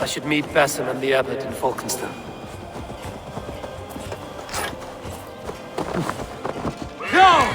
should meet Basim and the abbot in Falkenstein. No!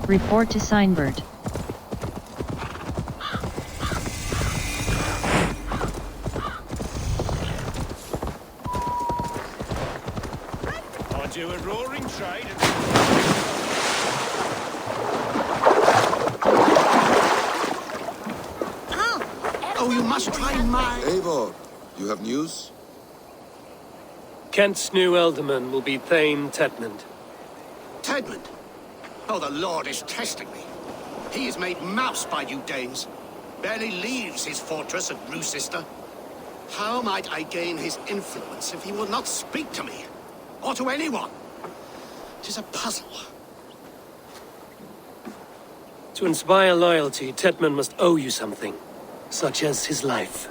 Report to Signbird. I do a roaring trade and... Oh, you must try my... Eivor, you have news? Kent's new ealdorman will be Thane Tedmund. Tedmund? Oh, the Lord is testing me. He is made mouse by you Danes. Barely leaves his fortress at Gloucester. How might I gain his influence if he will not speak to me? Or to anyone? 'Tis a puzzle. To inspire loyalty, Tedmund must owe you something, such as his life.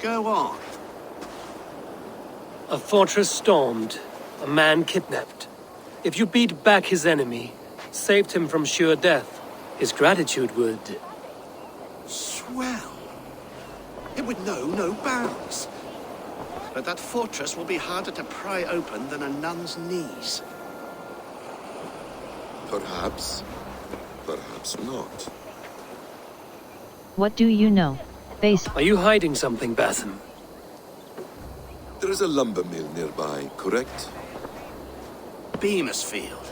Go on. A fortress stormed, a man kidnapped. If you beat back his enemy, saved him from sure death, his gratitude would... Swell. It would know no bounds. But that fortress will be harder to pry open than a nun's knees. Perhaps. Perhaps not. What do you know? Base. Are you hiding something, Basim? There is a lumber mill nearby, correct? Beamisfield.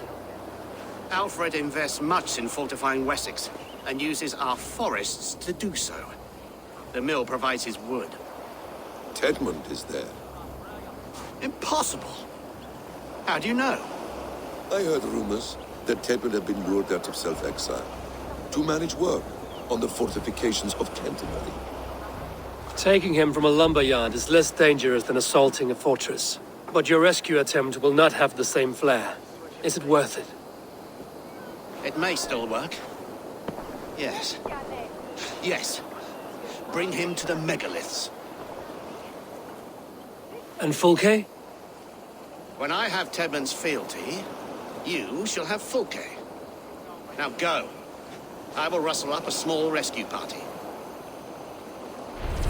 Alfred invests much in fortifying Wessex, and uses our forests to do so. The mill provides his wood. Tedmund is there. Impossible! How do you know? I heard rumors that Tedmund had been lured out of self-exile to manage work on the fortifications of Canterbury. Taking him from a lumberyard is less dangerous than assaulting a fortress. But your rescue attempt will not have the same flair. Is it worth it? It may still work. Yes. Yes. Bring him to the megaliths. And Fulke? When I have Tedmund's fealty, you shall have Fulke. Now go. I will rustle up a small rescue party.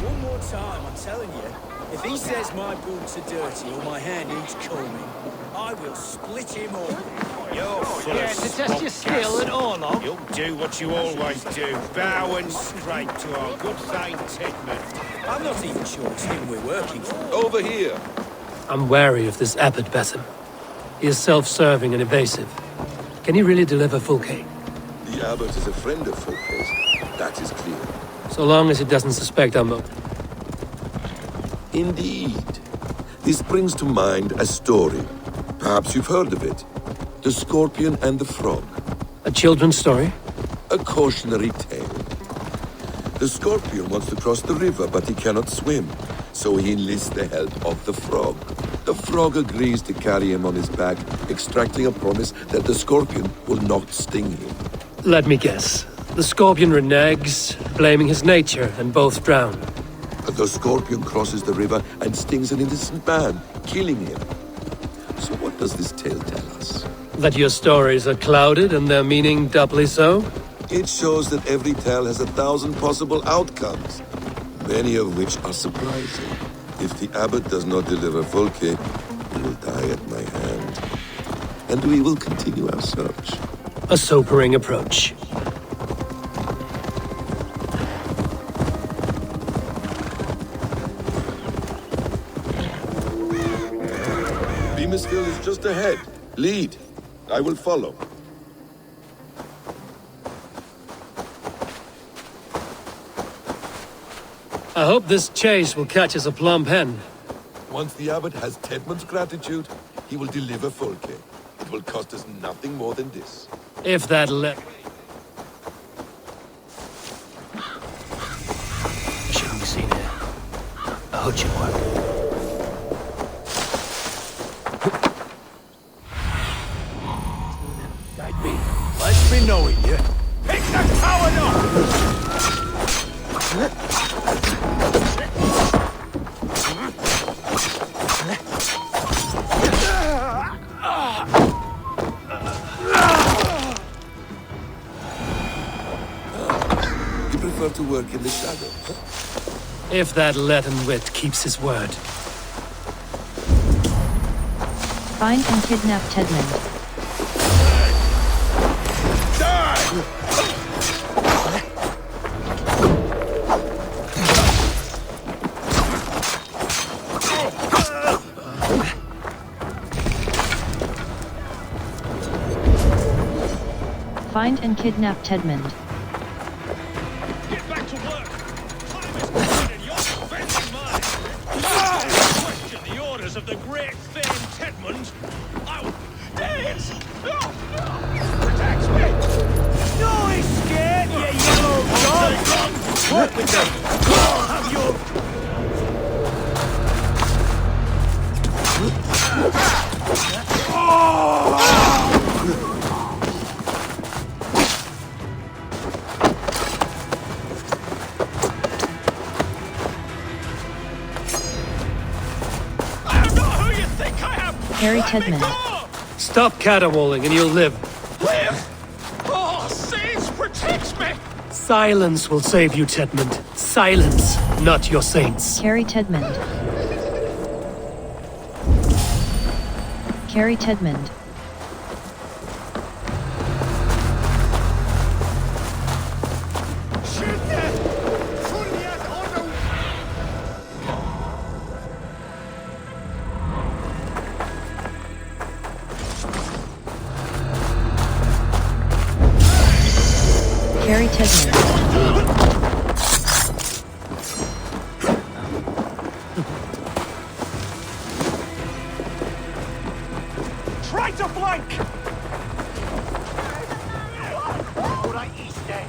One more time, I'm telling you. If he says my boots are dirty or my hair needs combing, I will split him up. You're full of To test your skill at Orlog. You'll do what you always do. Bow and scrape to our good Thane Tedmund. I'm not even sure it's him we're working for. Over here! I'm wary of this abbot, Basim. He is self-serving and evasive. Can he really deliver Fulke? The abbot is a friend of Fulke's. That is clear. So long as he doesn't suspect our motive. Indeed. This brings to mind a story. Perhaps you've heard of it. The Scorpion and the Frog. A children's story? A cautionary tale. The Scorpion wants to cross the river, but he cannot swim. So he enlists the help of the Frog. The Frog agrees to carry him on his back, extracting a promise that the Scorpion will not sting him. Let me guess. The Scorpion reneges, blaming his nature, and both drown. The Scorpion crosses the river and stings an innocent man, killing him. So what does this tale tell us? That your stories are clouded and their meaning doubly so? It shows that every tale has 1,000 possible outcomes, many of which are surprising. If the abbot does not deliver Fulke, he will die at my hand. and we will continue our search. A sobering approach. Beamisville is just ahead. Lead. I will follow. I hope this chase will catch us a plump hen. Once the abbot has Tedmund's gratitude, he will deliver Folke. It will cost us nothing more than this. If that let... Shouldn't be seen here. A hood should work. Let's be knowing you. Pick the coward up! You prefer to work in the shadow? If that leaden wit keeps his word. Find and kidnap Tedmund. Find and kidnap Tedmund. Get back to work. Time is money and you're spending mine. Question the orders of the great Thane Tedmund. Oh, dance! No, no! Protect me! No escape, you yellow dog! Work with them! Have your... I'm not who you think I am! Harry Let me Tedmund. go! Stop caterwauling and you'll live. Live! Oh, saints protects me! Silence will save you, Tedmund. Silence, not your saints. Carry Tedmund. Carry Tedmund. Carry Tedmund. Try to flank! Ora iste!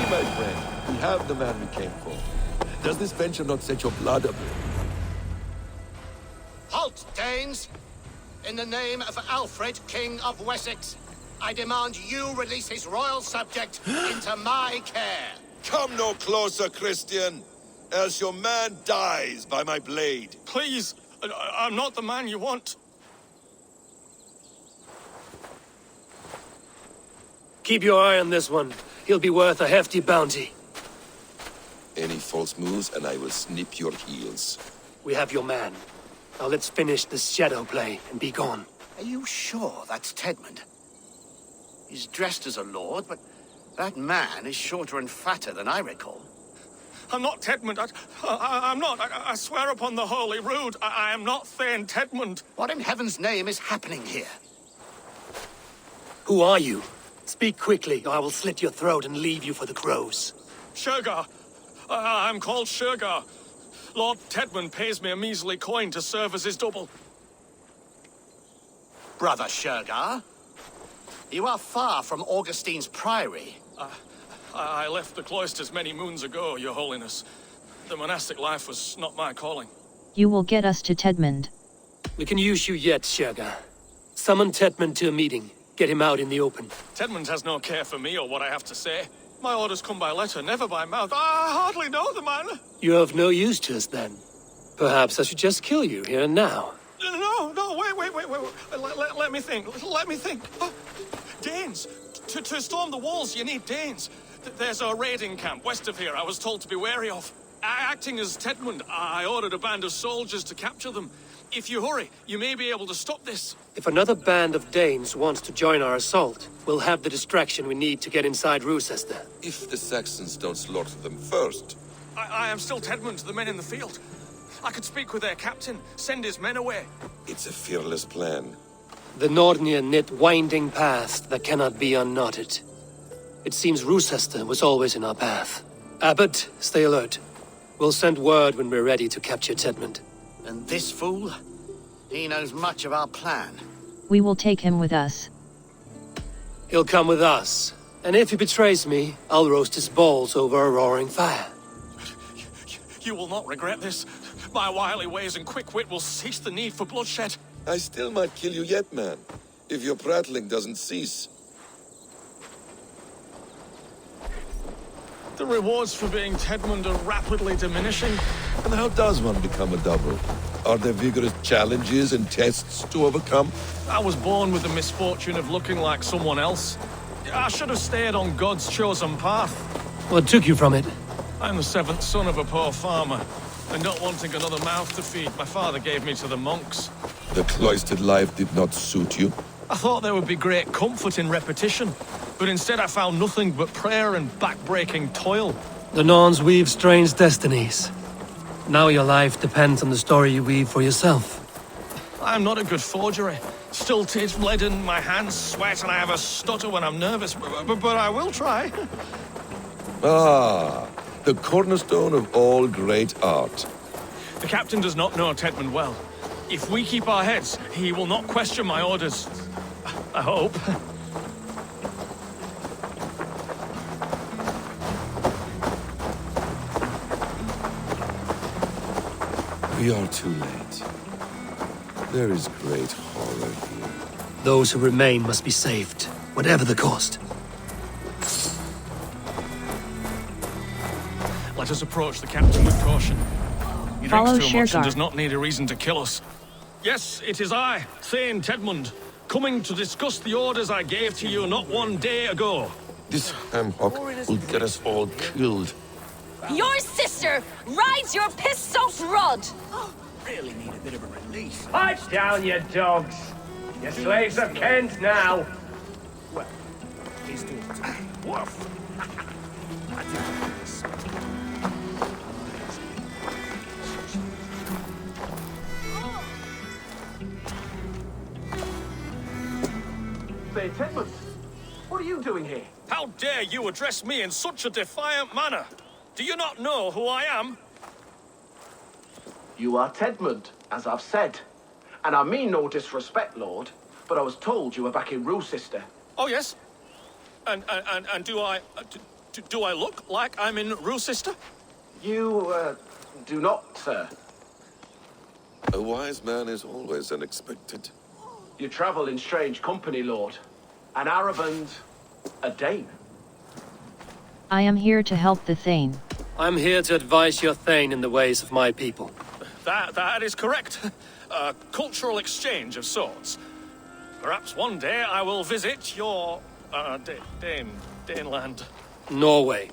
My friend, we have the man we came for. Does this venture not set your blood a bit? Halt, Danes! In the name of Alfred, King of Wessex, I demand you release his royal subject into my care. Come no closer, Christian, else your man dies by my blade. Please, I'm not the man you want. Keep your eye on this one. He'll be worth a hefty bounty. Any false moves and I will snip your heels. We have your man. Now let's finish this shadow play and be gone. Are you sure that's Tedmund? He's dressed as a lord, but that man is shorter and fatter than I recall. I'm not Tedmund. I'm not. I swear upon the Holy Rood. I am not Thane Tedmund. What in heaven's name is happening here? Who are you? Speak quickly, or I will slit your throat and leave you for the crows. Shergar. I'm called Shergar. Lord Tedmund pays me a measly coin to serve as his double. Brother Shergar, you are far from Augustine's priory. I left the cloisters many moons ago, Your Holiness. The monastic life was not my calling. You will get us to Tedmund. We can use you yet, Shergar. Summon Tedmund to a meeting. Get him out in the open. Tedmund has no care for me or what I have to say. My orders come by letter, never by mouth. I hardly know the man. You're of no use to us then. Perhaps I should just kill you here and now. No, wait. Let me think. Oh, Danes. To storm the walls, you need Danes. There's a raiding camp west of here I was told to be wary of. Acting as Tedmund, I ordered a band of soldiers to capture them. If you hurry, you may be able to stop this. If another band of Danes wants to join our assault, we'll have the distraction we need to get inside Rochester. If the Saxons don't slaughter them first. I am still Tedmund, the men in the field. I could speak with their captain, send his men away. It's a fearless plan. The Nordnir knit winding paths that cannot be unknotted. It seems Rochester was always in our path. Abbot, stay alert. We'll send word when we're ready to capture Tedmund. And this fool? He knows much of our plan. We will take him with us. He'll come with us. And if he betrays me, I'll roast his balls over a roaring fire. You will not regret this. My wily ways and quick wit will cease the need for bloodshed. I still might kill you yet, man. If your prattling doesn't cease. The rewards for being Tedmund are rapidly diminishing. And how does one become a double? Are there vigorous challenges and tests to overcome? I was born with the misfortune of looking like someone else. I should have stayed on God's chosen path. What took you from it? I'm the seventh son of a poor farmer, and not wanting another mouth to feed, my father gave me to the monks. The cloistered life did not suit you? I thought there would be great comfort in repetition, but instead I found nothing but prayer and back-breaking toil. The Norns weave strange destinies. Now your life depends on the story you weave for yourself. I'm not a good forgery. Stilted, leaden, my hands sweat, and I have a stutter when I'm nervous, but I will try. Ah, the cornerstone of all great art. The captain does not know Tedmund well. If we keep our heads, he will not question my orders. I hope. We are too late. There is great horror here. Those who remain must be saved, whatever the cost. Let us approach the captain with caution. He Follow drinks too much and Shergar. does not need a reason to kill us. Yes, it is I, Thane Tedmund, coming to discuss the orders I gave to you not one day ago. This hamhock will get us all killed. Your sister rides your piss-soaked rod! Really need a bit of a release. Pipe down, you dogs! Your slaves are Kent now! Well, he's doing it. Woof! I think this. Say, Tedmund, what are you doing here? How dare you address me in such a defiant manner? Do you not know who I am? You are Tedmund, as I've said. And I mean no disrespect, Lord, but I was told you were back in Rochester. Oh, yes. And do I... do I look like I'm in Rochester? You, do not, sir. A wise man is always unexpected. You travel in strange company, Lord. An Arab and a Dane. I am here to help the Thane. I'm here to advise your Thane in the ways of my people. That is correct. A cultural exchange of sorts. Perhaps one day I will visit your Daneland. Norway.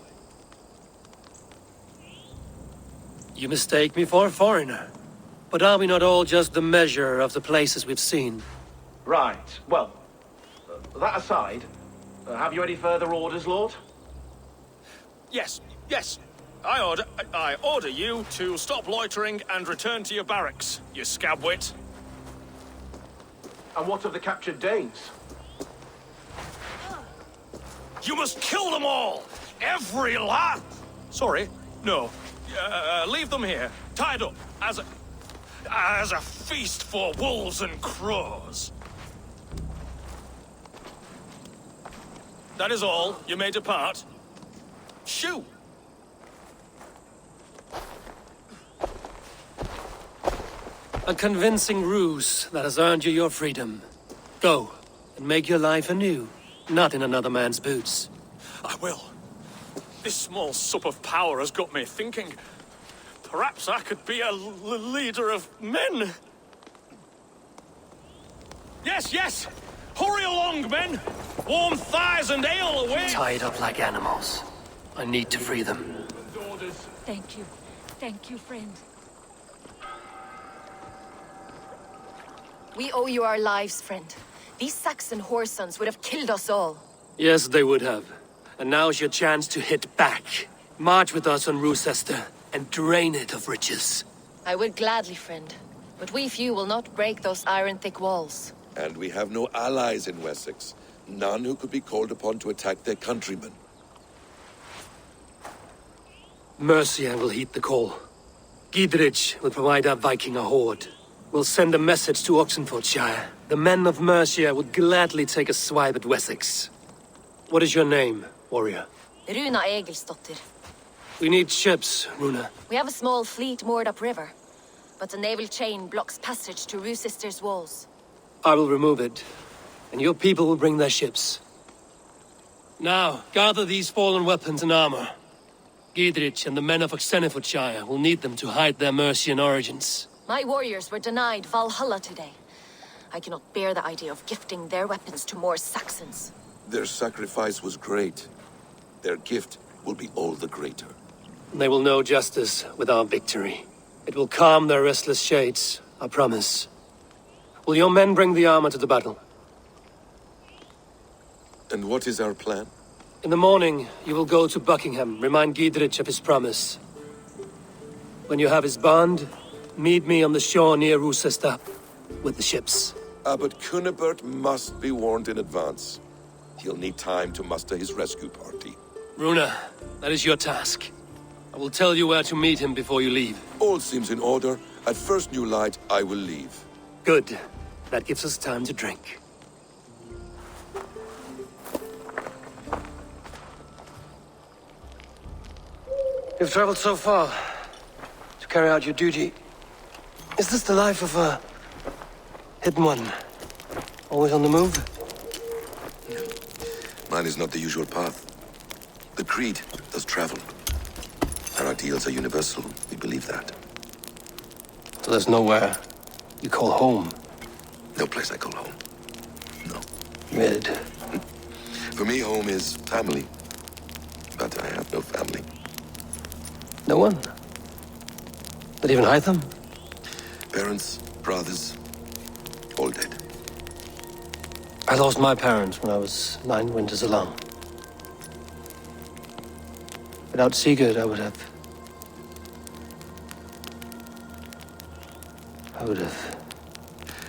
You mistake me for a foreigner. But are we not all just the measure of the places we've seen? Right, well, that aside, have you any further orders, Lord? Yes, yes. I order you to stop loitering and return to your barracks, you scabwit. And what of the captured Danes? You must kill them all! Every last... Sorry, no. Leave them here, tied up, as a feast for wolves and crows. That is all. You may depart. Shoo! A convincing ruse that has earned you your freedom. Go, and make your life anew, not in another man's boots. I will. This small sup of power has got me thinking. Perhaps I could be a leader of men. Yes, yes! Hurry along, men! Warm thighs and ale away! Tied up like animals. I need to free them. Thank you. Thank you, friend. We owe you our lives, friend. These Saxon whoresons would have killed us all. Yes, they would have. And now's your chance to hit back. March with us on Rochester and drain it of riches. I would gladly, friend. But we few will not break those iron-thick walls. And we have no allies in Wessex. None who could be called upon to attack their countrymen. Mercia will heed the call. Gidrich will provide our Viking a horde. We'll send a message to Oxenfordshire. The men of Mercia would gladly take a swipe at Wessex. What is your name, warrior? Runa Egilsdotter. We need ships, Runa. We have a small fleet moored upriver, but the naval chain blocks passage to Rochester's walls. I will remove it, and your people will bring their ships. Now, gather these fallen weapons and armor. Gidrich and the men of Oxenfordshire will need them to hide their Mercian origins. My warriors were denied Valhalla today. I cannot bear the idea of gifting their weapons to more Saxons. Their sacrifice was great. Their gift will be all the greater. They will know justice with our victory. It will calm their restless shades, I promise. Will your men bring the armor to the battle? And what is our plan? In the morning, you will go to Buckingham, remind Gidrich of his promise. When you have his bond, meet me on the shore near Rochester with the ships. Abbot Cunibert must be warned in advance. He'll need time to muster his rescue party. Runa, that is your task. I will tell you where to meet him before you leave. All seems in order. At first new light, I will leave. Good. That gives us time to drink. You've traveled so far to carry out your duty. Is this the life of a hidden one? Always on the move? Mine is not the usual path. The Creed does travel. Our ideals are universal. We believe that. So there's nowhere you call home? No place I call home. No. Mid. For me, home is family. But I have no family. No one? Not even Hytham? Parents, brothers, all dead. I lost my parents when I was 9 winters alone. Without Sigurd, I would have...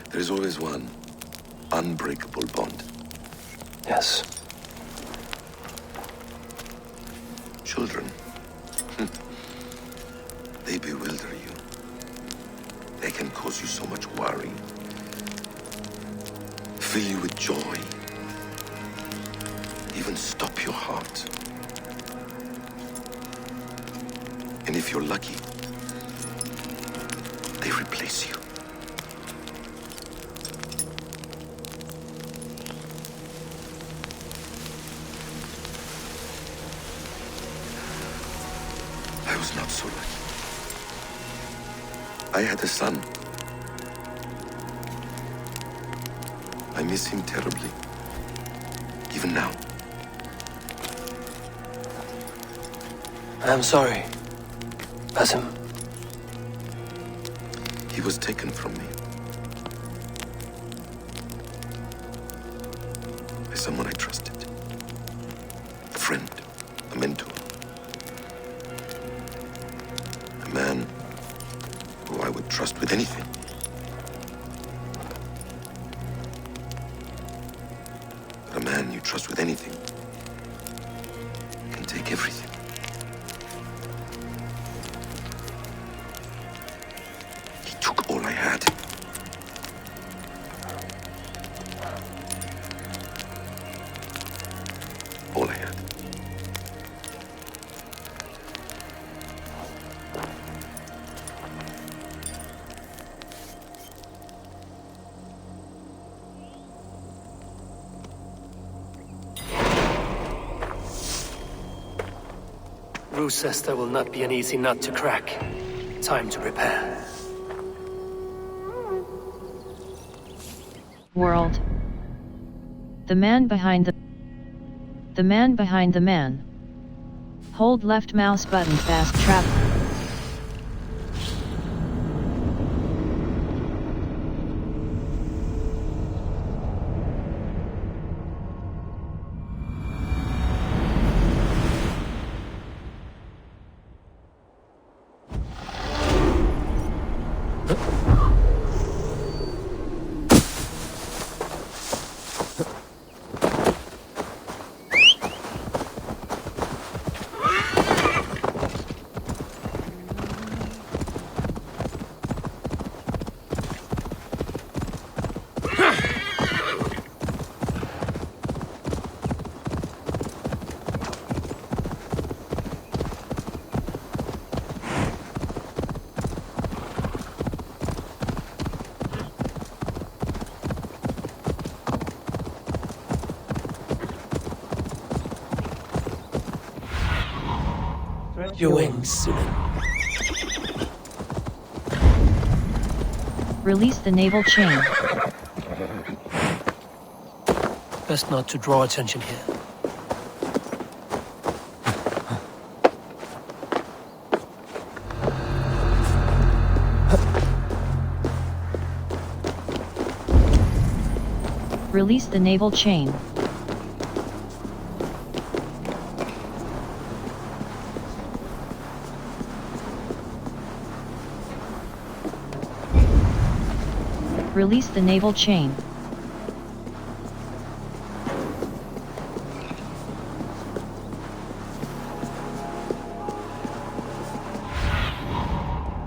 There is always one unbreakable bond. Yes. Children. They bewilder you. They can cause you so much worry. Fill you with joy. Even stop your heart. And if you're lucky, they replace you. I was not so lucky. I had a son. I miss him terribly. Even now. I'm sorry, Basim. He was taken from me. By someone I trusted. A friend, a mentor. A man who I would trust with anything. But a man you trust with anything can take everything. He took all I had. All I had. Rochester will not be an easy nut to crack. Time to prepare. World. The man behind the... The man behind the man. Hold left mouse button fast travel. Your wings, Sunan. Release the naval chain. Best not to draw attention here. Release the naval chain. Release the naval chain.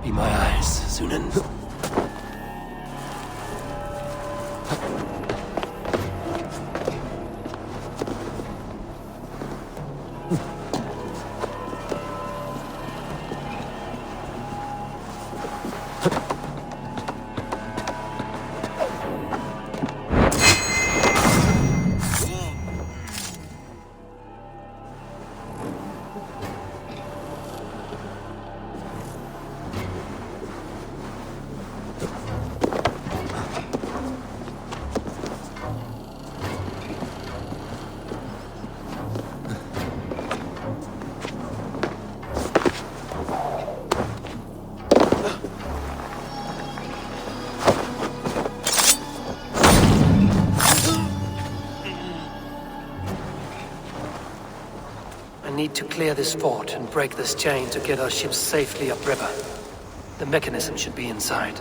Be my eyes, Sunan. I need to clear this fort and break this chain to get our ships safely upriver. The mechanism should be inside.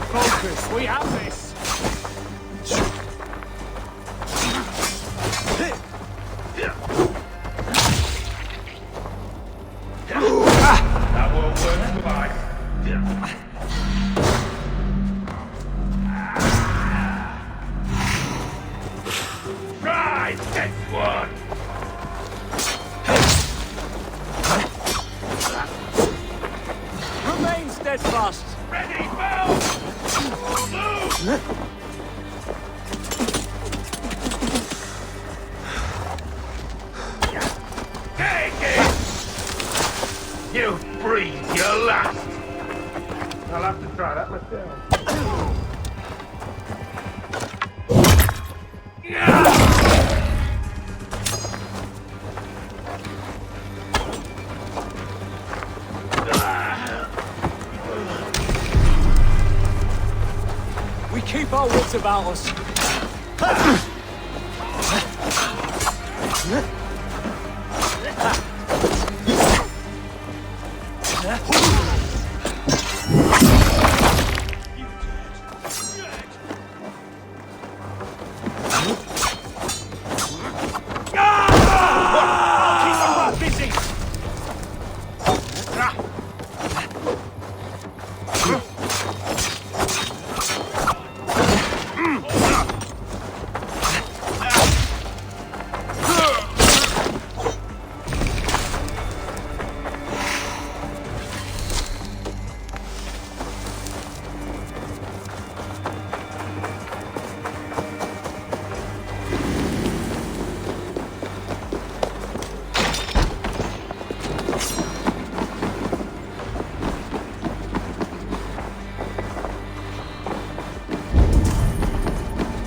Focus, we have this! That will work fine. steadfast. Ready, move! Move! Take it! You breathe your last! I'll have to try that myself. We keep our wits about us.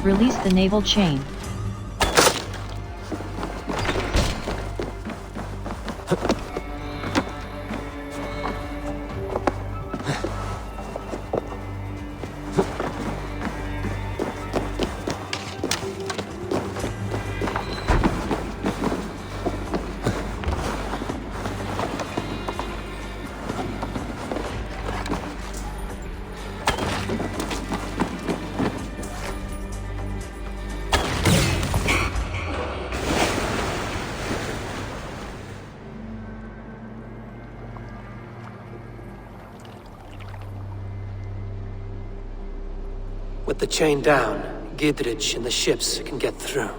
Release the naval chain. With the chain down, Gidrich and the ships can get through.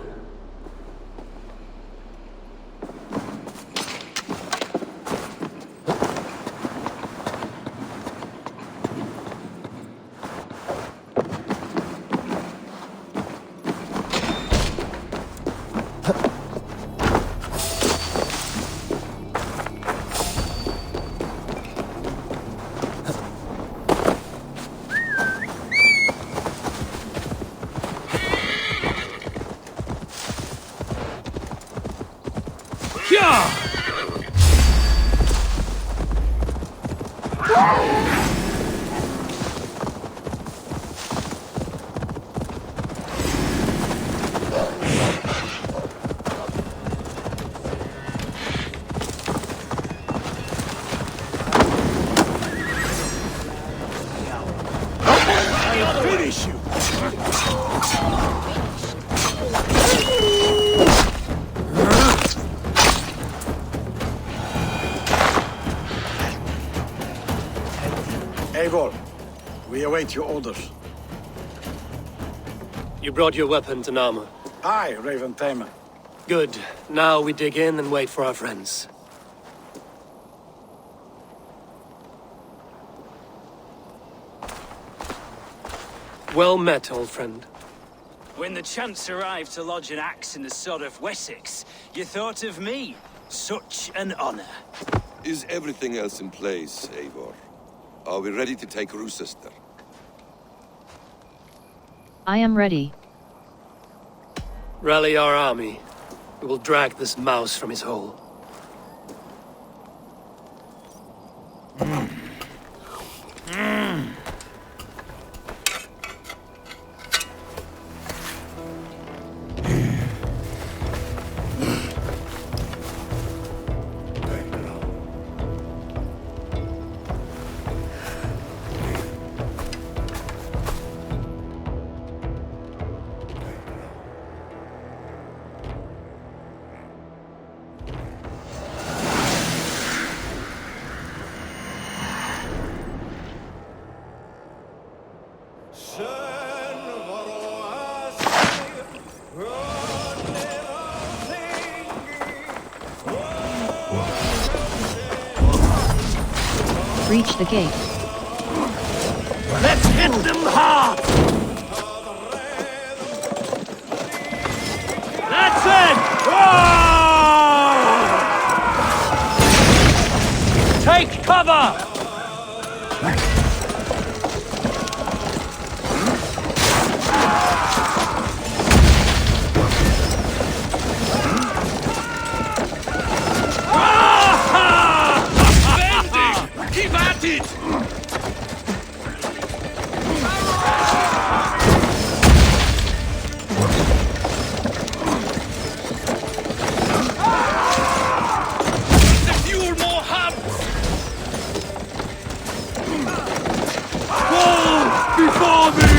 Finish you! Eivor, we await your orders. You brought your weapons and armor. Aye, Raven Tamer. Good. Now we dig in and wait for our friends. Well met, old friend. When the chance arrived to lodge an axe in the sod of Wessex, you thought of me. Such an honor. Is everything else in place, Eivor? Are we ready to take Rochester? I am ready. Rally our army. We will drag this mouse from his hole. Breach the gate. Let's hit them hard! That's it! Oh! Take cover! Keep at it! The fuel more hubs! Go before me!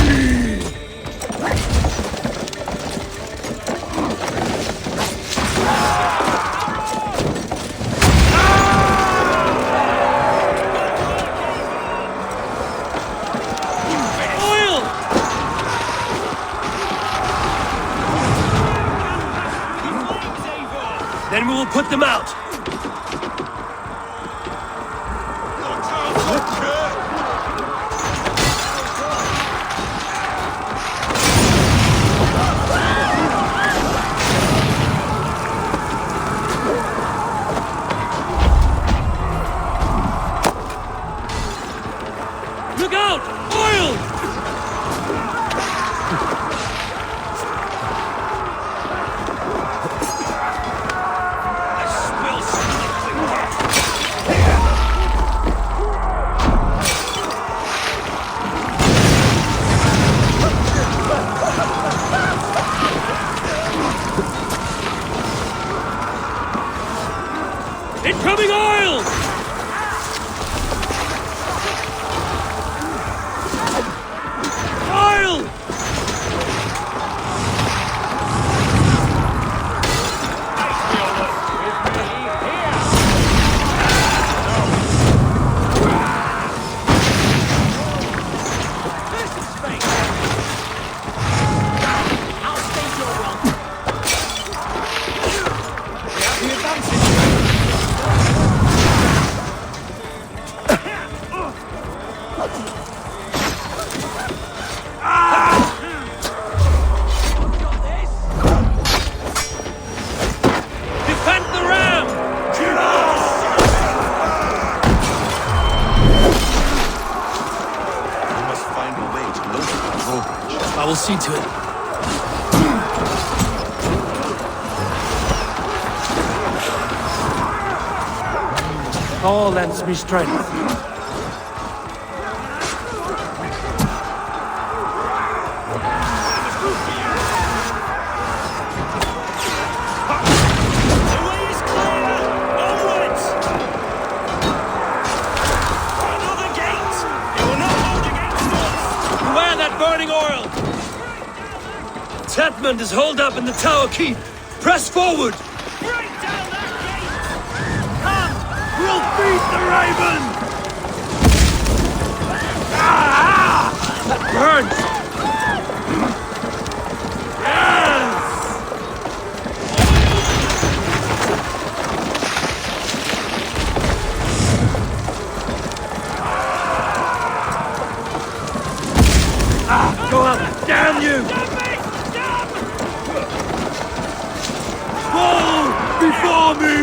Then we will put them out. Look out! Oil! Incoming oil! Oil! Defend the ram! We must find a way to lower the drawbridge. I will see to it. All lends me strength. Burning oil! Tetmund is holed up in the tower keep. Press forward! Break down that gate! Come! We'll beat the raven! Ah! That burns! Yes! Go up! Damn you! Fall before me!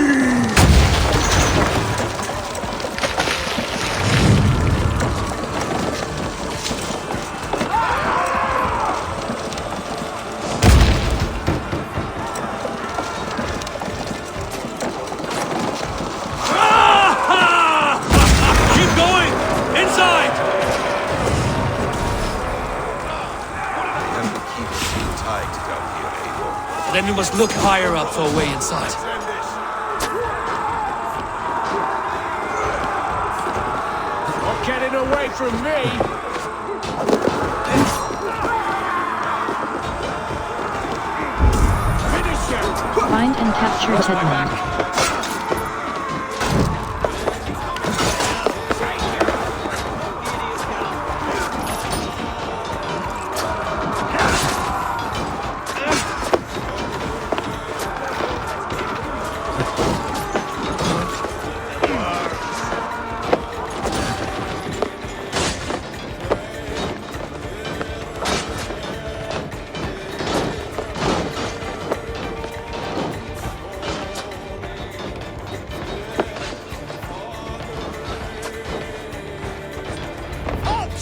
Keep going! Inside! Tight down here, Eivor. Then we must look higher up for a way inside. Not getting away from me! Finish him! Find and capture Tetmund.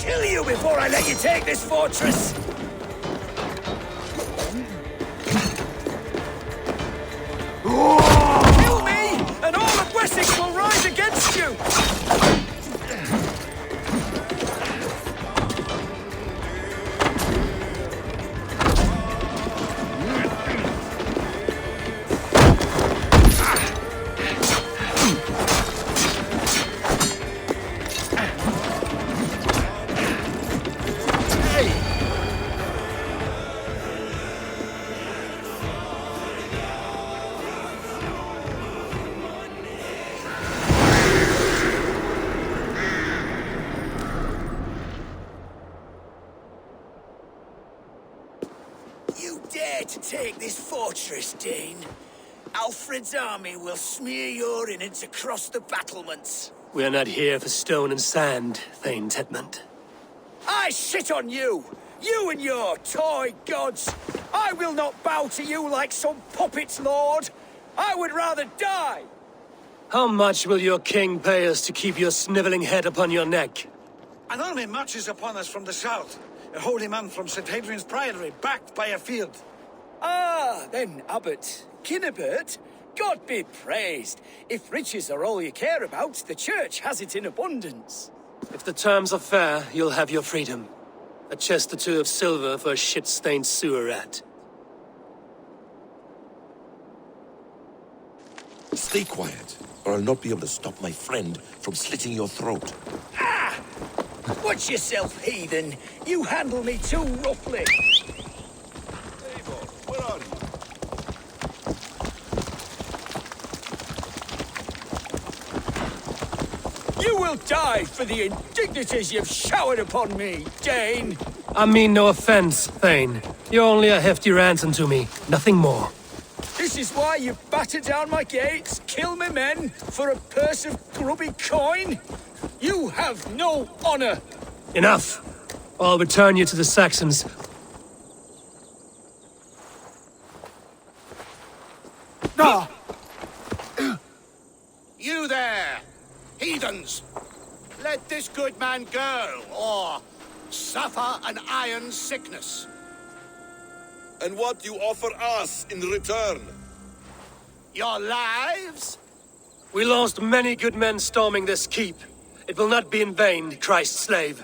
kill you before I let you take this fortress! Kill me, and all of Wessex will rise against you! You dare to take this fortress, Dane? Alfred's army will smear your innards across the battlements. We are not here for stone and sand, Thane Tedmund. I shit on you! You and your toy gods! I will not bow to you like some puppet's lord! I would rather die! How much will your king pay us to keep your sniveling head upon your neck? An army marches upon us from the south. A holy man from St. Hadrian's Priory, backed by a field. Ah, then, Abbot Kinnebert, God be praised. If riches are all you care about, the church has it in abundance. If the terms are fair, you'll have your freedom. A chest or two of silver for a shit-stained sewer rat. Stay quiet, or I'll not be able to stop my friend from slitting your throat. Ah! Watch yourself, heathen. You handle me too roughly. Eivor, where are you? You will die for the indignities you've showered upon me, Dane. I mean no offense, Thane. You're only a hefty ransom to me, nothing more. This is why you batter down my gates, kill my men, for a purse of grubby coin? You have no honor! Enough! I'll return you to the Saxons. No! You there! Heathens! Let this good man go, or suffer an iron sickness. And what do you offer us in return? Your lives? We lost many good men storming this keep. It will not be in vain, Christ's slave.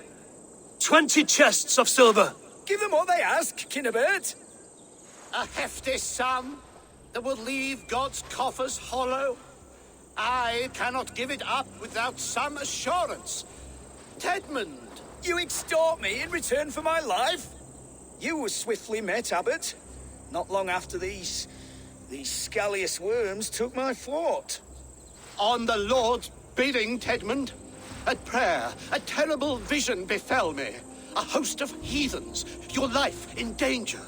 20 chests of silver! Give them what they ask, Kinnebert. A hefty sum that will leave God's coffers hollow? I cannot give it up without some assurance. Tedmund! You extort me in return for my life? You were swiftly met, Abbot. Not long after these scallious worms took my fort. On the Lord's bidding, Tedmund. At prayer, a terrible vision befell me. A host of heathens, your life in danger.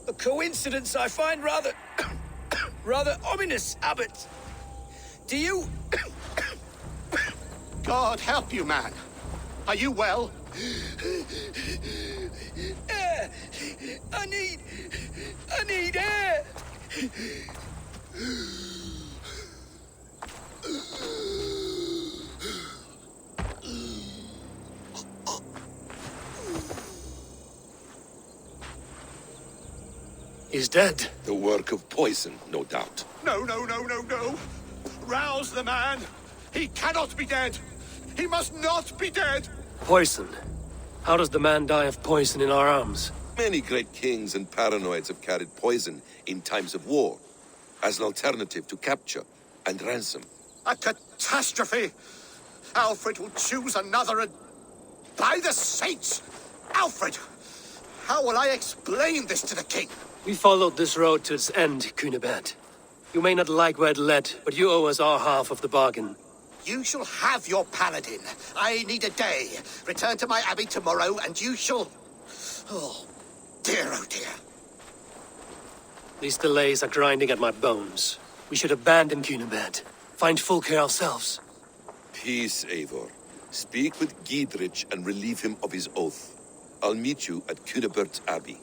A coincidence I find rather... rather ominous, Abbot. Do you... God help you, man. Are you well? Air! I need air! He's dead. The work of poison, no doubt. No, no, no, no, no. Rouse the man. He cannot be dead. He must not be dead. Poison. How does the man die of poison in our arms? Many great kings and paranoids have carried poison in times of war, as an alternative to capture and ransom. A catastrophe. Alfred will choose another and... By the saints! Alfred! How will I explain this to the king? We followed this road to its end, Cunibert. You may not like where it led, but you owe us our half of the bargain. You shall have your paladin. I need a day. Return to my abbey tomorrow, and you shall... Oh dear. These delays are grinding at my bones. We should abandon Cunibert. Find Fulke ourselves. Peace, Eivor. Speak with Giedrich and relieve him of his oath. I'll meet you at Cunebert's Abbey.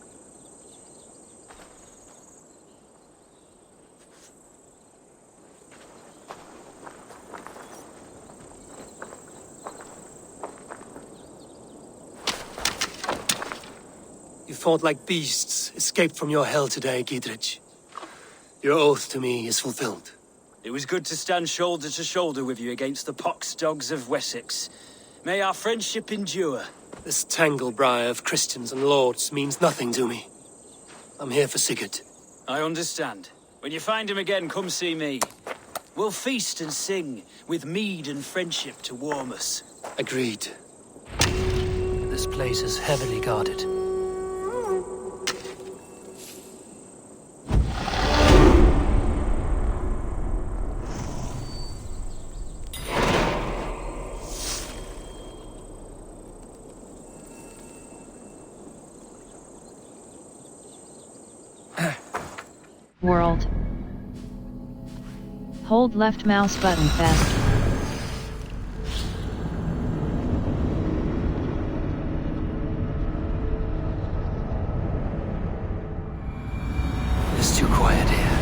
You fought like beasts, escaped from your hell today, Gidrich. Your oath to me is fulfilled. It was good to stand shoulder to shoulder with you against the pox dogs of Wessex. May our friendship endure. This tangle-briar of Christians and lords means nothing to me. I'm here for Sigurd. I understand. When you find him again, come see me. We'll feast and sing, with mead and friendship to warm us. Agreed. This place is heavily guarded. World. Hold left mouse button fast. It's too quiet here.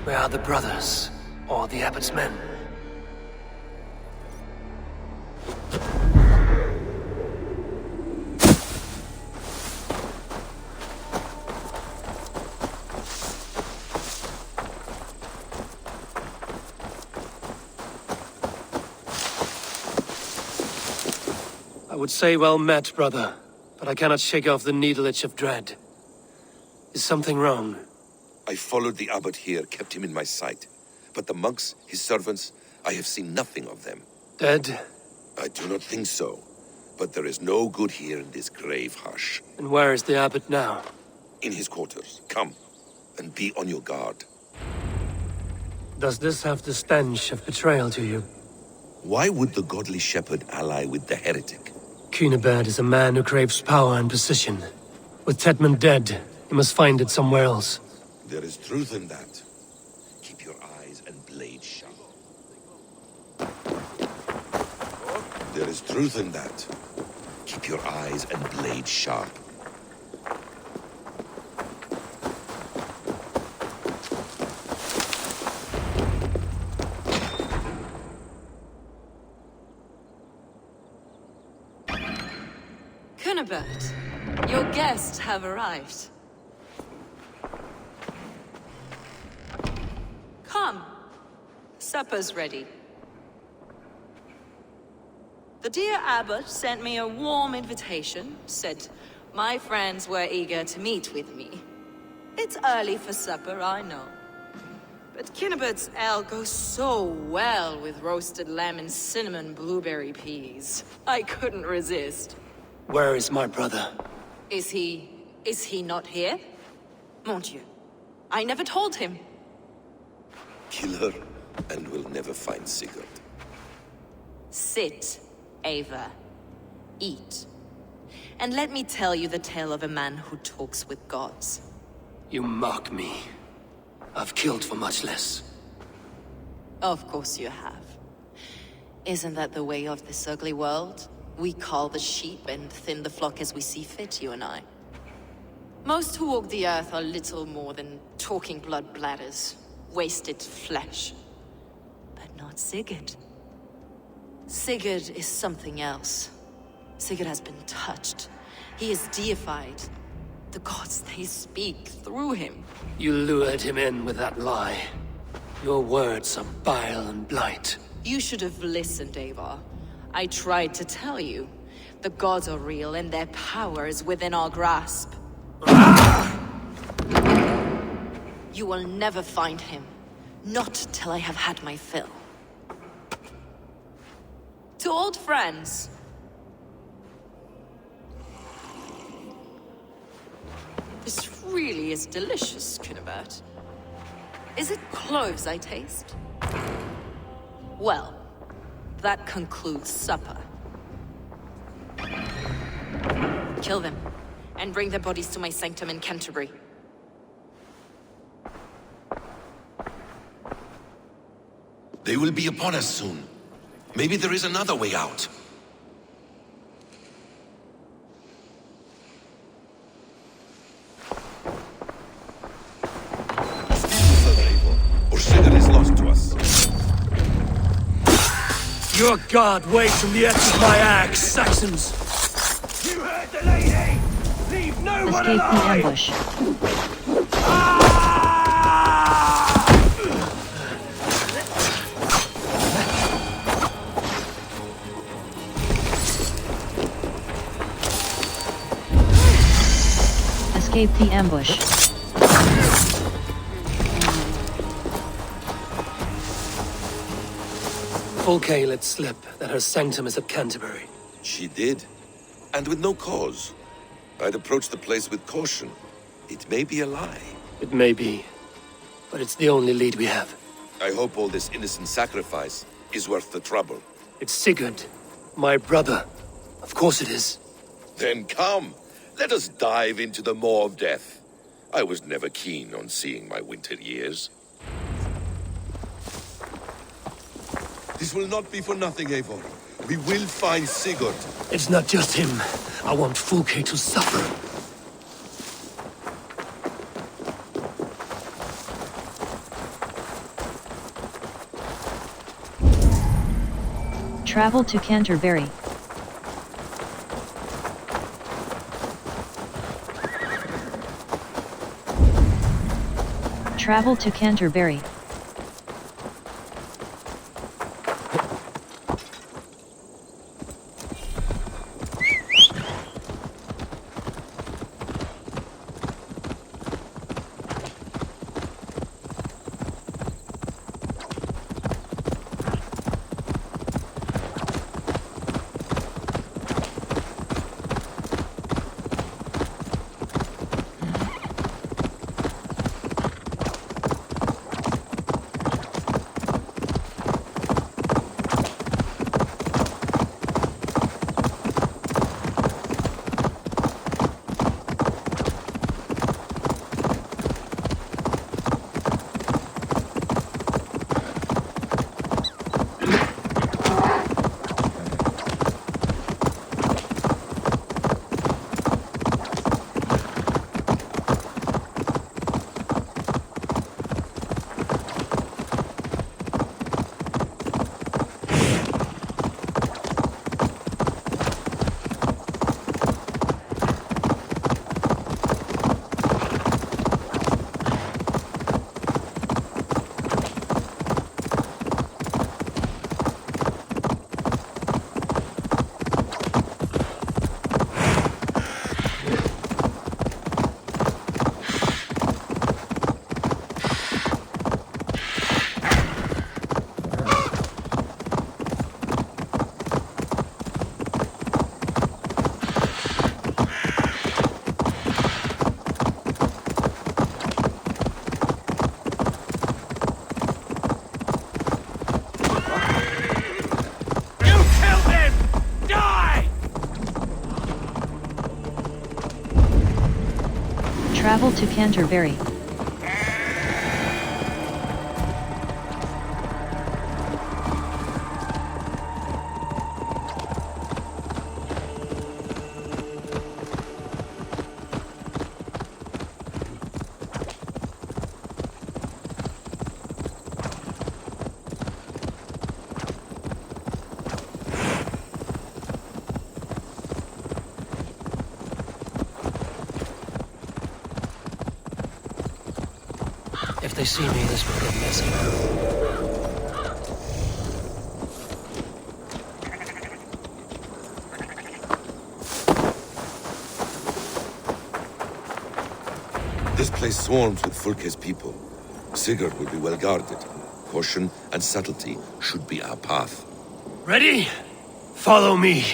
Where are the brothers? Or the abbot's men? I would say well met, brother, but I cannot shake off the needle itch of dread. Is something wrong? I followed the abbot here, kept him in my sight. But the monks, his servants, I have seen nothing of them. Dead? I do not think so. But there is no good here in this grave hush. And where is the abbot now? In his quarters. Come, and be on your guard. Does this have the stench of betrayal to you? Why would the godly shepherd ally with the heretic? Cunibert is a man who craves power and position. With Tedmund dead, he must find it somewhere else. There is truth in that. Keep your eyes and blades sharp. There is truth in that. Keep your eyes and blades sharp. Cunibert, your guests have arrived. Come. Supper's ready. The dear abbot sent me a warm invitation, said my friends were eager to meet with me. It's early for supper, I know. But Cunibert's ale goes so well with roasted lamb and cinnamon blueberry peas. I couldn't resist. Where is my brother? Is he not here? Mon Dieu, I never told him. Kill her, and we'll never find Sigurd. Sit, Ava. Eat. And let me tell you the tale of a man who talks with gods. You mock me. I've killed for much less. Of course you have. Isn't that the way of this ugly world? We cull the sheep and thin the flock as we see fit, you and I. Most who walk the earth are little more than talking blood bladders, wasted flesh. But not Sigurd. Sigurd is something else. Sigurd has been touched. He is deified. The gods, they speak through him. You lured him in with that lie. Your words are bile and blight. You should have listened, Ava. I tried to tell you. The gods are real and their power is within our grasp. You will never find him. Not till I have had my fill. To old friends. This really is delicious, Cunibert. Is it cloves I taste? Well, that concludes supper. Kill them, and bring their bodies to my sanctum in Canterbury. They will be upon us soon. Maybe there is another way out. Or Sigurd is lost to us. Your god waits on the edge of my axe, Saxons! You heard the lady! Leave no one Escape the alive! ambush. Escape the ambush. Fulke let slip that her sanctum is at Canterbury. She did, and with no cause. I'd approach the place with caution. It may be a lie. It may be, but it's the only lead we have. I hope all this innocent sacrifice is worth the trouble. It's Sigurd, my brother. Of course it is. Then come, let us dive into the maw of death. I was never keen on seeing my winter years. This will not be for nothing, Eivor. We will find Sigurd. It's not just him. I want Fulke to suffer. Travel to Canterbury. Travel to Canterbury. Travel to Canterbury. If they see me, this will get messy. This place swarms with Fulke's people. Sigurd will be well guarded. Caution and subtlety should be our path. Ready? Follow me.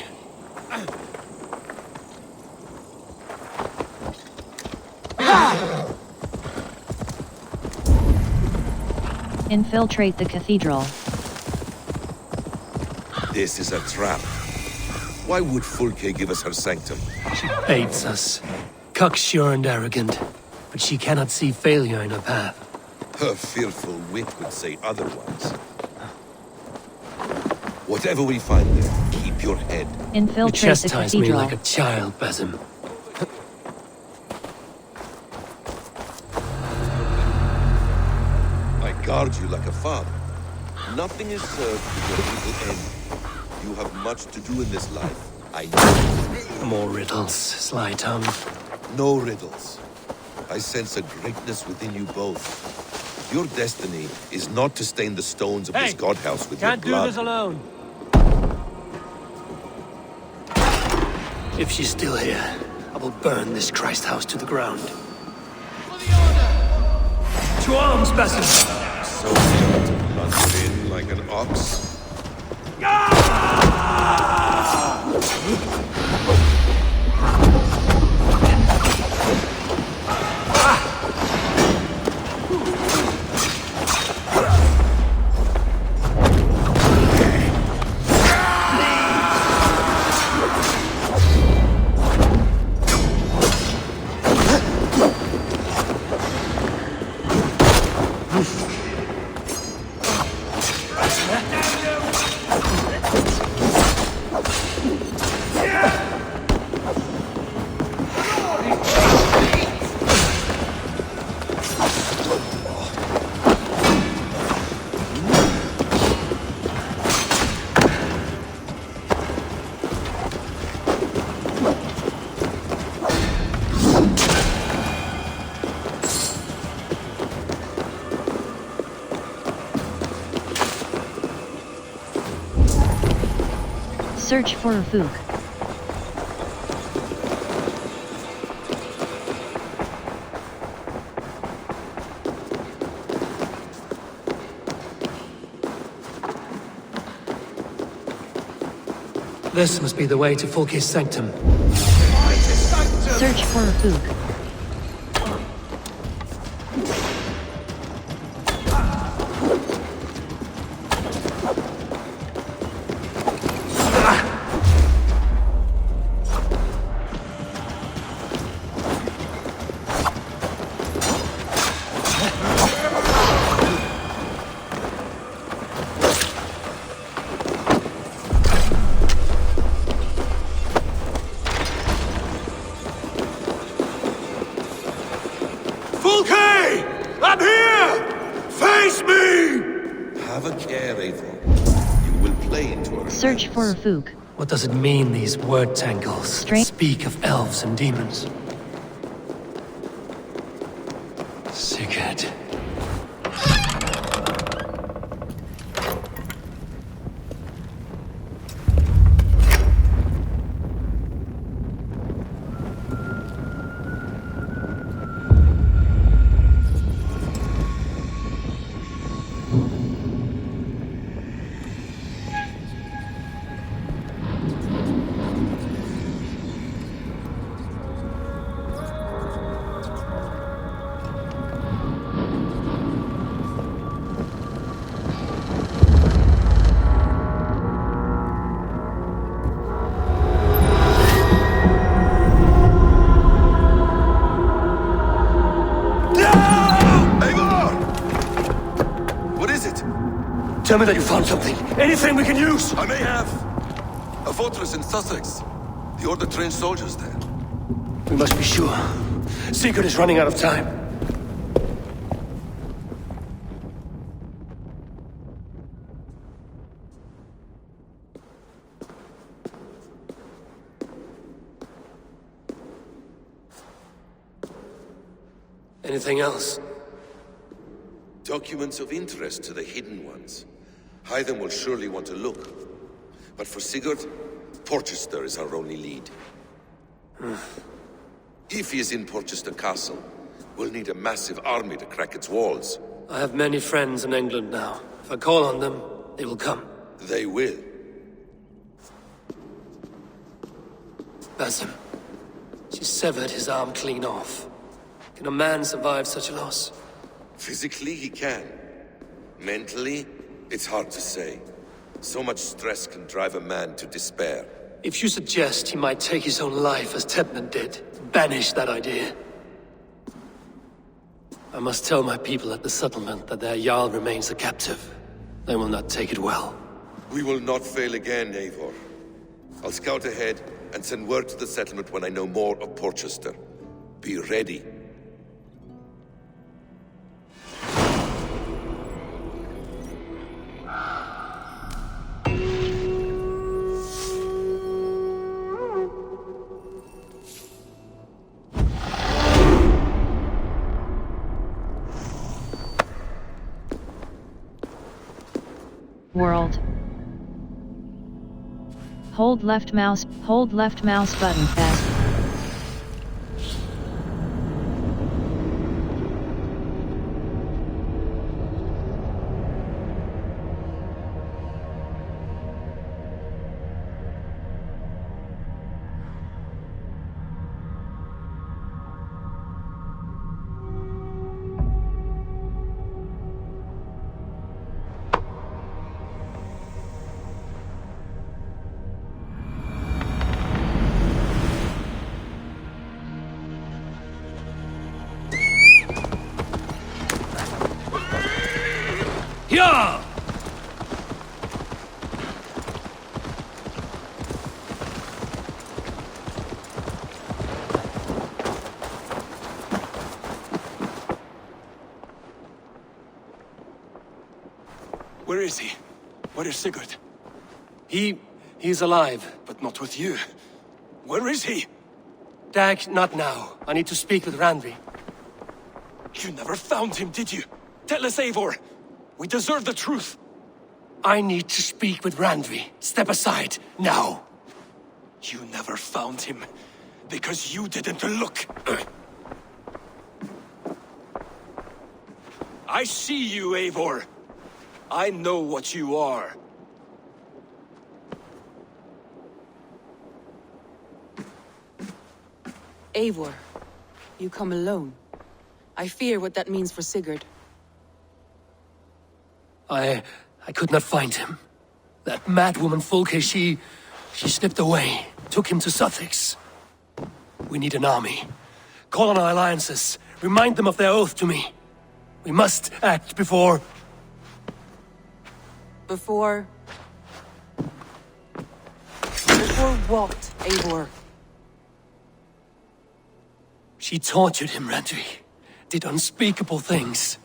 Infiltrate the cathedral. This is a trap. Why would Fulke give us her sanctum? She baits us. Cocksure and arrogant. But she cannot see failure in her path. Her fearful wit would say otherwise. Whatever we find there, keep your head. You Infiltrate the chastise me cathedral. like a child, Basim. I guard you like a father. Nothing is served to your evil end. You have much to do in this life. I know. More riddles, sly tongue. No riddles. I sense a greatness within you both. Your destiny is not to stain the stones of this godhouse with your blood. Can't do this alone. If she's still here, I will burn this Christ house to the ground. To arms, Basim! So you to blunder in like an ox? Search for a fook. This must be the way to Fulke's sanctum. Search for a fook. I'm here! Face me! Have a care, Eivor. You will play into our Search hands. for a fook. What does it mean, these word tangles that speak of elves and demons? Sigurd. Tell me that you found something. Anything we can use. I may have. A fortress in Sussex. The Order trained soldiers there. We must be sure. Sigurd is running out of time. Anything else? Documents of interest to the Hidden Ones. Hyden will surely want to look. But for Sigurd, Porchester is our only lead. If he is in Porchester Castle, we'll need a massive army to crack its walls. I have many friends in England now. If I call on them, they will come. They will. Basim. She severed his arm clean off. Can a man survive such a loss? Physically, he can. Mentally, it's hard to say. So much stress can drive a man to despair. If you suggest he might take his own life as Tepman did, banish that idea. I must tell my people at the settlement that their Jarl remains a captive. They will not take it well. We will not fail again, Eivor. I'll scout ahead and send word to the settlement when I know more of Porchester. Be ready. World. Hold left mouse button fast. Yeah! Where is he? Where is Sigurd? He's alive. But not with you. Where is he? Dag, not now. I need to speak with Randvi. You never found him, did you? Tell us, Eivor. We deserve the truth. I need to speak with Randvi. Step aside, now. You never found him, because you didn't look. I see you, Eivor. I know what you are. Eivor, you come alone. I fear what that means for Sigurd. I could not find him. That madwoman Folke, she slipped away, took him to Sussex. We need an army. Call on our alliances. Remind them of their oath to me. We must act before... Before what, Eivor? She tortured him, Randvi. Did unspeakable things.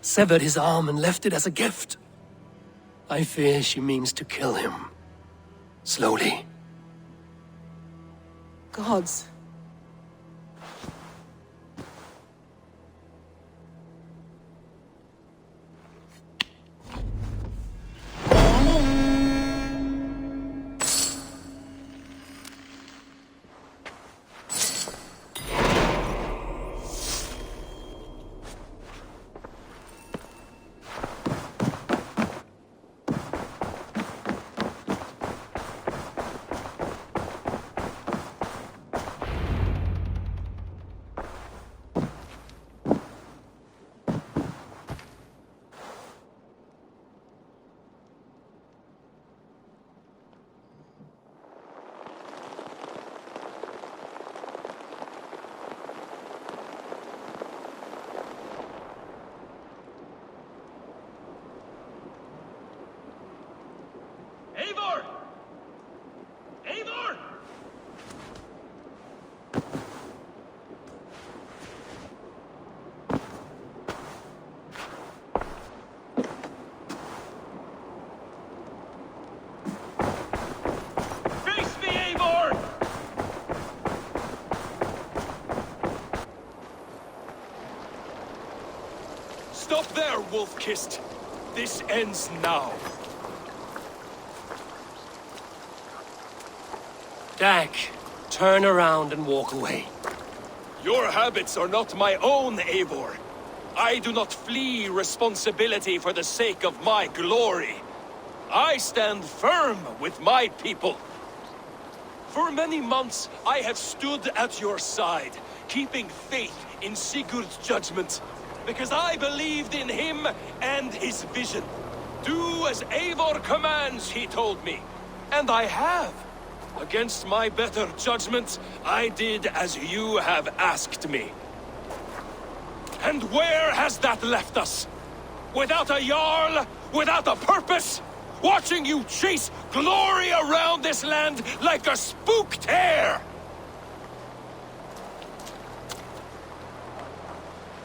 Severed his arm and left it as a gift. I fear she means to kill him. Slowly. Gods. Eivor! Eivor! Face me, Eivor! Stop there, wolf-kissed. This ends now. Dag, turn around and walk away. Your habits are not my own, Eivor. I do not flee responsibility for the sake of my glory. I stand firm with my people. For many months, I have stood at your side, keeping faith in Sigurd's judgment, because I believed in him and his vision. Do as Eivor commands, he told me. And I have. Against my better judgment, I did as you have asked me. And where has that left us? Without a Jarl? Without a purpose? Watching you chase glory around this land like a spooked hare!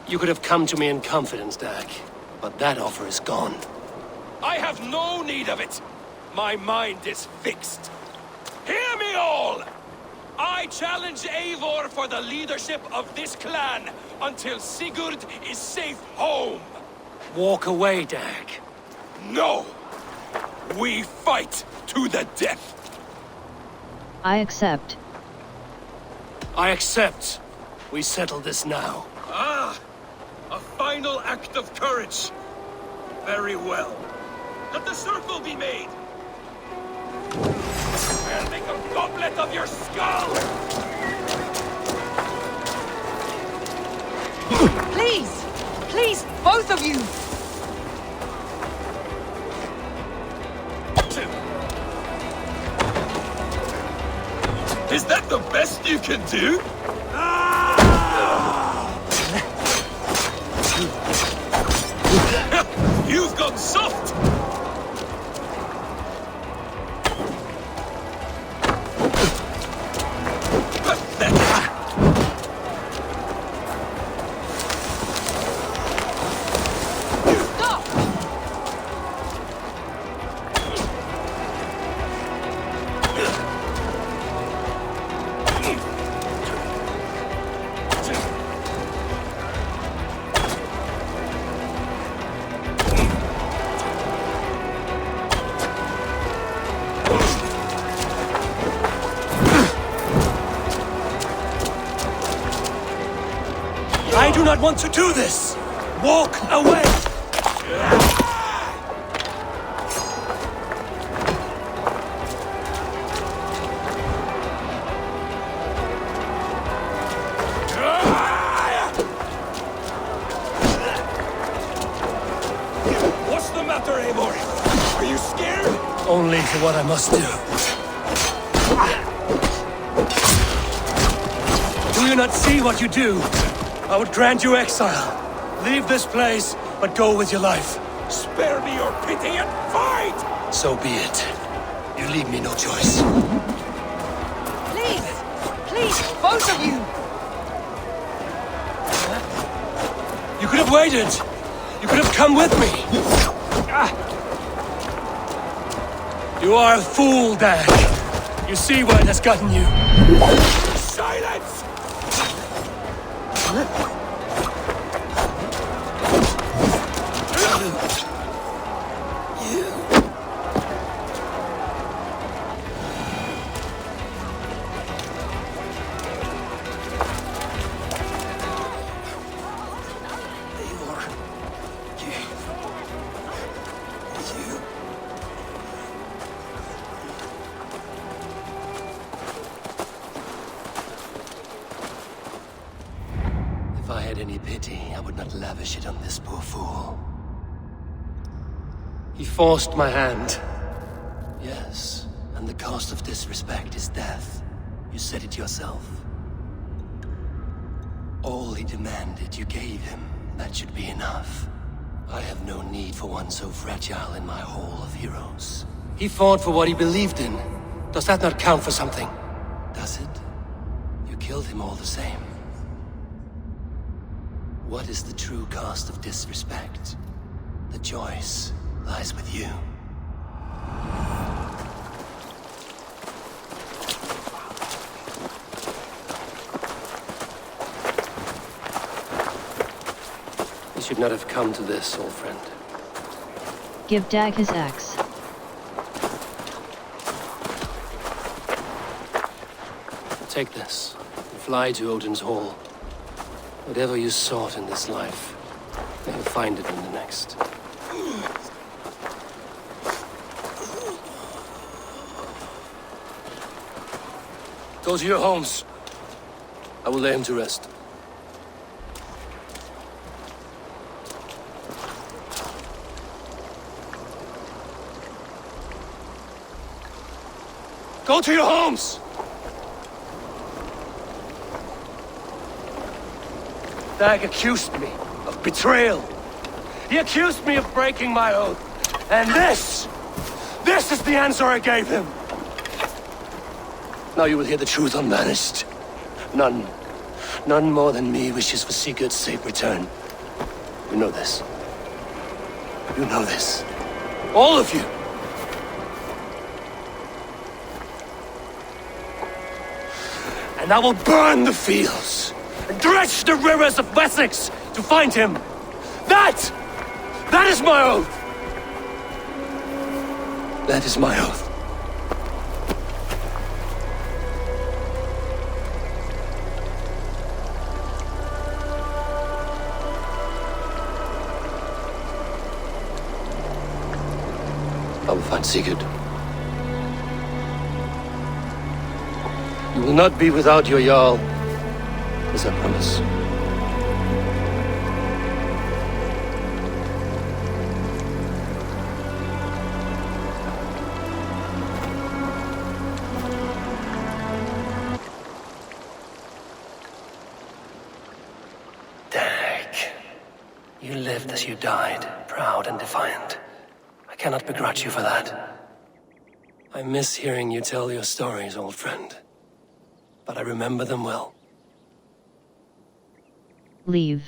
You could have come to me in confidence, Dag, but that offer is gone. I have no need of it. My mind is fixed. Hear me all! I challenge Eivor for the leadership of this clan until Sigurd is safe home. Walk away, Dag. No! We fight to the death! I accept. I accept. We settle this now. Ah! A final act of courage! Very well. Let the circle be made! I'll make a goblet of your skull! Please! Please, both of you! Is that the best you can do? You've gone soft! I do not want to do this! Walk away! What's the matter, Eivor? Are you scared? Only for what I must do. Do you not see what you do? I would grant you exile. Leave this place, but go with your life. Spare me your pity and fight! So be it. You leave me no choice. Please! Please, both of you! You could have waited. You could have come with me. You are a fool, Dag. You see where it has gotten you. Silence! If I had any pity, I would not lavish it on this poor fool. He forced my hand. Yes, and the cost of disrespect is death. You said it yourself. All he demanded, you gave him. That should be enough. I have no need for one so fragile in my hall of heroes. He fought for what he believed in. Does that not count for something? Does it? You killed him all the same. What is the true cost of disrespect? The choice lies with you. You should not have come to this, old friend. Give Dag his axe. Take this, and fly to Odin's Hall. Whatever you sought in this life, you will find it in the next. Go to your homes. I will lay him to rest. Go to your homes! Dag accused me of betrayal. He accused me of breaking my oath. And this is the answer I gave him. Now you will hear the truth unbanished. None more than me wishes for Sigurd's safe return. You know this. You know this. All of you. And I will burn the fields and dredge the rivers of Wessex to find him. That is my oath. That is my oath. I will find Sigurd. You will not be without your Jarl, as I promise. You lived as you died, proud and defiant. I cannot begrudge you for that. I miss hearing you tell your stories, old friend. But I remember them well. Leave.